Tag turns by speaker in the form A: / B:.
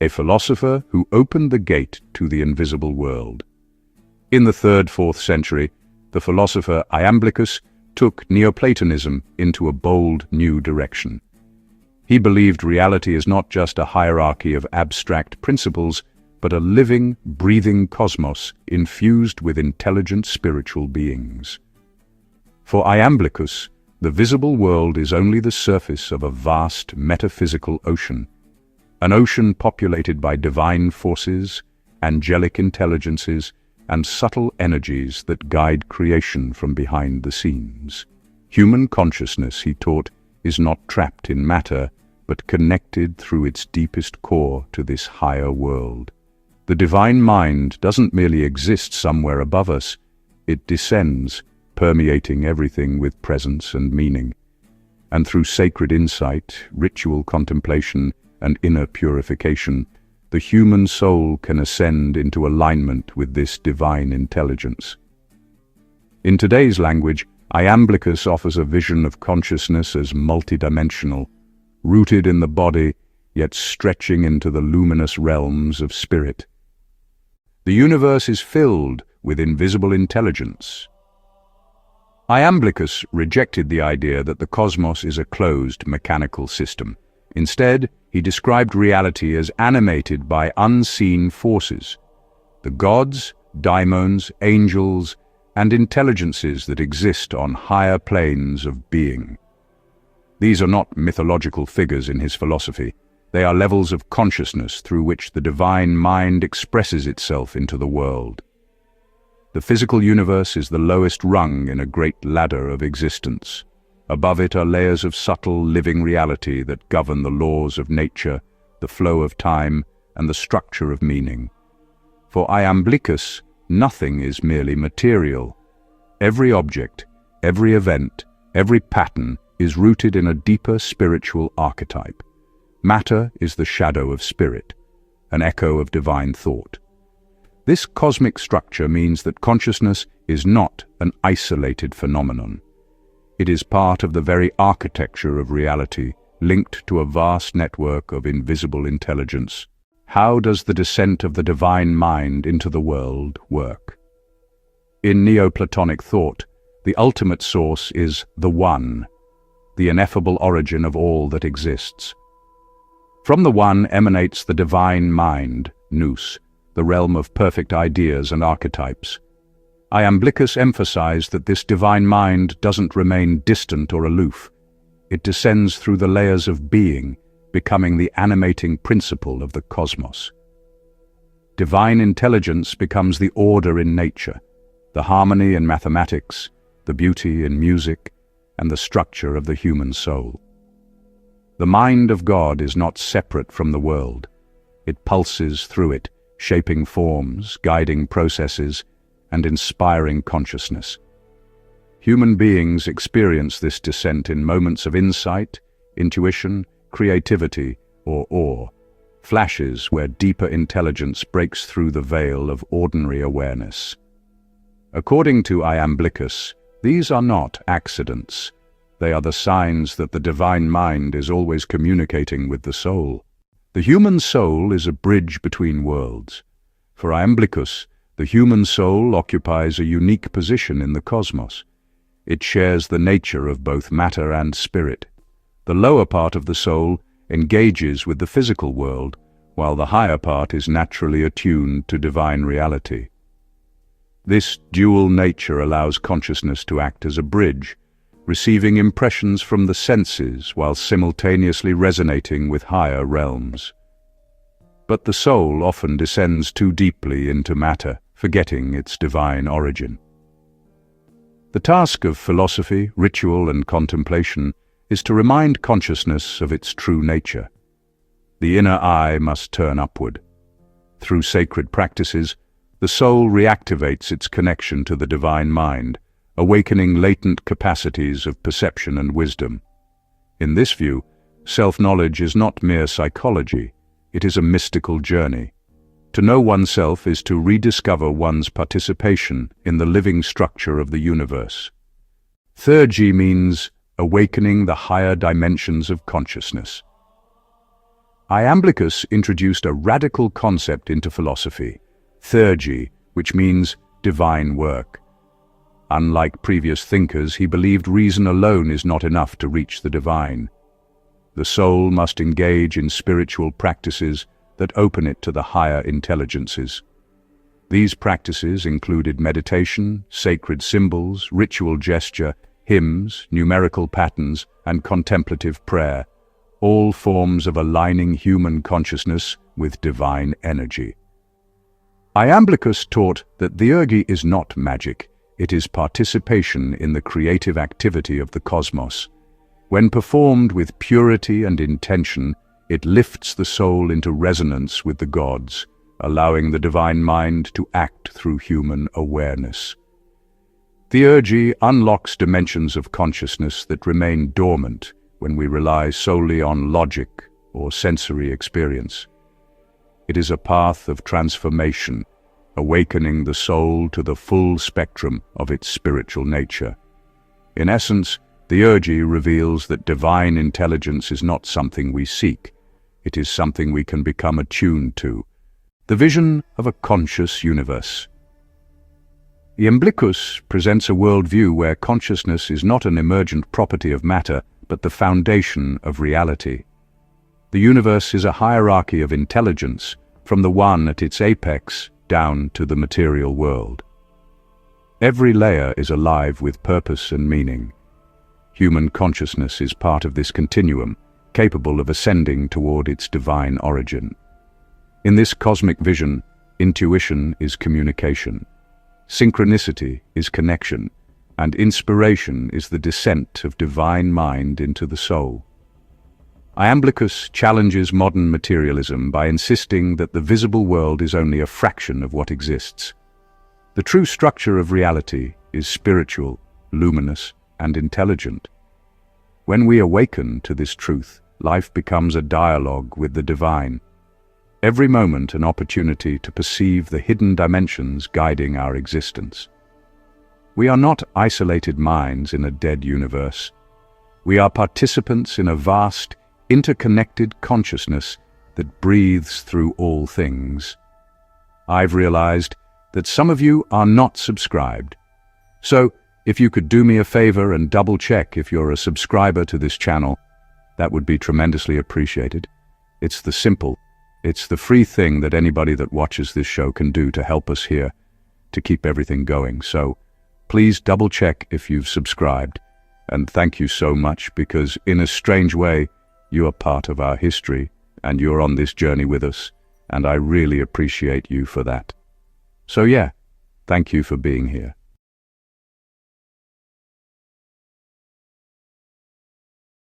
A: a philosopher who opened the gate to the invisible world. In the 3rd–4th century, the philosopher Iamblichus took Neoplatonism into a bold new direction. He believed reality is not just a hierarchy of abstract principles, but a living, breathing cosmos infused with intelligent spiritual beings. For Iamblichus, the visible world is only the surface of a vast metaphysical ocean, an ocean populated by divine forces, angelic intelligences, and subtle energies that guide creation from behind the scenes. Human consciousness, he taught, is not trapped in matter, but connected through its deepest core to this higher world. The divine mind doesn't merely exist somewhere above us, it descends, permeating everything with presence and meaning. And through sacred insight, ritual contemplation, and inner purification, the human soul can ascend into alignment with this divine intelligence. In today's language, Iamblichus offers a vision of consciousness as multidimensional, rooted in the body, yet stretching into the luminous realms of spirit. The universe is filled with invisible intelligence. Iamblichus rejected the idea that the cosmos is a closed, mechanical system. Instead, he described reality as animated by unseen forces, the gods, daimones, angels, and intelligences that exist on higher planes of being. These are not mythological figures in his philosophy. They are levels of consciousness through which the divine mind expresses itself into the world. The physical universe is the lowest rung in a great ladder of existence. Above it are layers of subtle, living reality that govern the laws of nature, the flow of time, and the structure of meaning. For Iamblichus, nothing is merely material. Every object, every event, every pattern is rooted in a deeper spiritual archetype. Matter is the shadow of spirit, an echo of divine thought. This cosmic structure means that consciousness is not an isolated phenomenon. It is part of the very architecture of reality, linked to a vast network of invisible intelligence. How does the descent of the divine mind into the world work? In Neoplatonic thought, the ultimate source is the One, the ineffable origin of all that exists. From the One emanates the divine mind, nous, the realm of perfect ideas and archetypes. Iamblichus emphasized that this divine mind doesn't remain distant or aloof. It descends through the layers of being, becoming the animating principle of the cosmos. Divine intelligence becomes the order in nature, the harmony in mathematics, the beauty in music, and the structure of the human soul. The mind of God is not separate from the world. It pulses through it, shaping forms, guiding processes, and inspiring consciousness. Human beings experience this descent in moments of insight, intuition, creativity, or awe, flashes where deeper intelligence breaks through the veil of ordinary awareness. According to Iamblichus, these are not accidents. They are the signs that the divine mind is always communicating with the soul. The human soul is a bridge between worlds. For Iamblichus, the human soul occupies a unique position in the cosmos. It shares the nature of both matter and spirit. The lower part of the soul engages with the physical world, while the higher part is naturally attuned to divine reality. This dual nature allows consciousness to act as a bridge, receiving impressions from the senses while simultaneously resonating with higher realms. But the soul often descends too deeply into matter, forgetting its divine origin. The task of philosophy, ritual, and contemplation is to remind consciousness of its true nature. The inner eye must turn upward. Through sacred practices, the soul reactivates its connection to the divine mind, awakening latent capacities of perception and wisdom. In this view, self-knowledge is not mere psychology, it is a mystical journey. To know oneself is to rediscover one's participation in the living structure of the universe. Theurgy means awakening the higher dimensions of consciousness. Iamblichus introduced a radical concept into philosophy, Theurgy, which means divine work. Unlike previous thinkers, he believed reason alone is not enough to reach the divine. The soul must engage in spiritual practices that open it to the higher intelligences. These practices included meditation, sacred symbols, ritual gesture, hymns, numerical patterns, and contemplative prayer, all forms of aligning human consciousness with divine energy. Iamblichus taught that Theurgy is not magic, it is participation in the creative activity of the cosmos. When performed with purity and intention, it lifts the soul into resonance with the gods, allowing the divine mind to act through human awareness. Theurgy unlocks dimensions of consciousness that remain dormant when we rely solely on logic or sensory experience. It is a path of transformation, awakening the soul to the full spectrum of its spiritual nature. In essence, Theurgy reveals that divine intelligence is not something we seek, it is something we can become attuned to. The vision of a conscious universe. Iamblichus presents a worldview where consciousness is not an emergent property of matter, but the foundation of reality. The universe is a hierarchy of intelligence, from the one at its apex down to the material world. Every layer is alive with purpose and meaning. Human consciousness is part of this continuum, capable of ascending toward its divine origin. In this cosmic vision, intuition is communication, synchronicity is connection, and inspiration is the descent of divine mind into the soul. Iamblichus challenges modern materialism by insisting that the visible world is only a fraction of what exists. The true structure of reality is spiritual, luminous, and intelligent. When we awaken to this truth, life becomes a dialogue with the divine. Every moment an opportunity to perceive the hidden dimensions guiding our existence. We are not isolated minds in a dead universe. We are participants in a vast, interconnected consciousness that breathes through all things. I've realized that some of you are not subscribed. So, if you could do me a favor and double-check if you're a subscriber to this channel, that would be tremendously appreciated. It's the free thing that anybody that watches this show can do to help us here, to keep everything going. So, please double-check if you've subscribed. And thank you so much, because in a strange way, you are part of our history, and you're on this journey with us, and I really appreciate you for that. So yeah, thank you for being here.